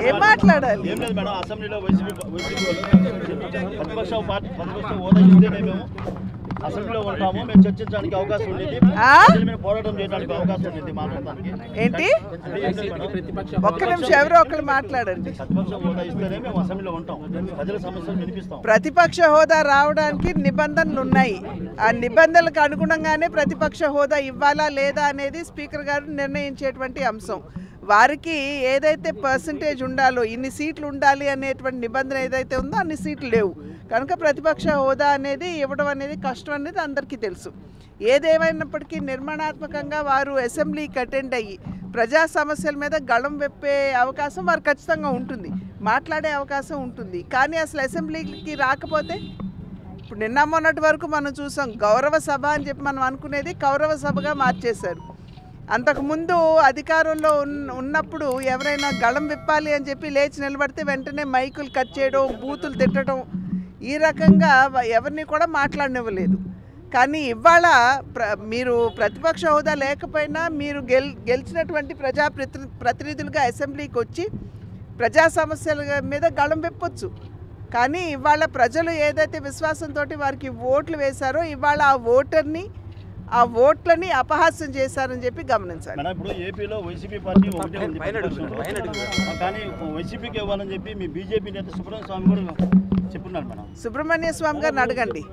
ఏం మాట్లాడాలి? ఏం లేదు మేడం, అసెంబ్లీలో వైసీపీ ప్రతిపక్ష హోదా ఇస్తేనే మేము అసెంబ్లీలో ఉంటాము, మేము చర్చించడానికి అవకాశం ఉండేది, పోరాటం చేయడానికి అవకాశం ఉండేది మాట్లాడడానికి. ఏంటి ఒక్క నిమిషం ఎవరో ఒకరు మాట్లాడండి. ప్రతిపక్ష హోదా ఇస్తేనే మేము అసెంబ్లీలో ఉంటాం, ప్రజల సమస్యలు వినిపిస్తాం. ప్రతిపక్ష హోదా రావడానికి నిబంధనలు ఉన్నాయి. ఆ నిబంధనలకు అనుగుణంగానే ప్రతిపక్ష హోదా ఇవ్వాలా లేదా అనేది స్పీకర్ గారు నిర్ణయించేటువంటి అంశం. వారికి ఏదైతే పర్సంటేజ్ ఉండాలో, ఇన్ని సీట్లు ఉండాలి అనేటువంటి నిబంధన ఏదైతే ఉందో అన్ని సీట్లు లేవు కనుక ప్రతిపక్ష హోదా అనేది ఇవ్వడం అనేది కష్టం అనేది అందరికీ తెలుసు. ఏదేమైనప్పటికీ నిర్మాణాత్మకంగా వారు అసెంబ్లీకి అటెండ్ అయ్యి ప్రజా సమస్యల మీద గళం వెప్పే అవకాశం వారు ఖచ్చితంగా ఉంటుంది, మాట్లాడే అవకాశం ఉంటుంది. కానీ అసలు అసెంబ్లీకి రాకపోతే ఇప్పుడు నిన్న మొన్నటి వరకు మనం చూసాం, గౌరవ సభ అని చెప్పి మనం అనుకునేది కౌరవ సభగా మార్చేశారు. అంతకుముందు అధికారంలో ఉన్నప్పుడు ఎవరైనా గళం విప్పాలి అని చెప్పి లేచి నిలబడితే వెంటనే మైకులు కట్ చేయడం, బూతులు తిట్టడం, ఈ రకంగా ఎవరిని కూడా మాట్లాడనివ్వలేదు. కానీ ఇవాళ మీరు ప్రతిపక్ష హోదా లేకపోయినా మీరు గెలిచినటువంటి ప్రతినిధులుగా అసెంబ్లీకి వచ్చి ప్రజా సమస్యల మీద గళం విప్పొచ్చు. కానీ ఇవాళ ప్రజలు ఏదైతే విశ్వాసంతో వారికి ఓట్లు వేశారో ఇవాళ ఆ ఓట్లని అపహాస్యం చేశారని చెప్పి గమనించాలి. ఇప్పుడు ఏపీలో వైసీపీ పార్టీ ఒకటే ఉంది, కానీ వైసీపీకి ఇవ్వాలని చెప్పి మీ బీజేపీ నేత సుబ్రహ్మణ్య స్వామి కూడా చెప్పున్నారు మేడం. సుబ్రహ్మణ్య స్వామి గారిని అడగండి.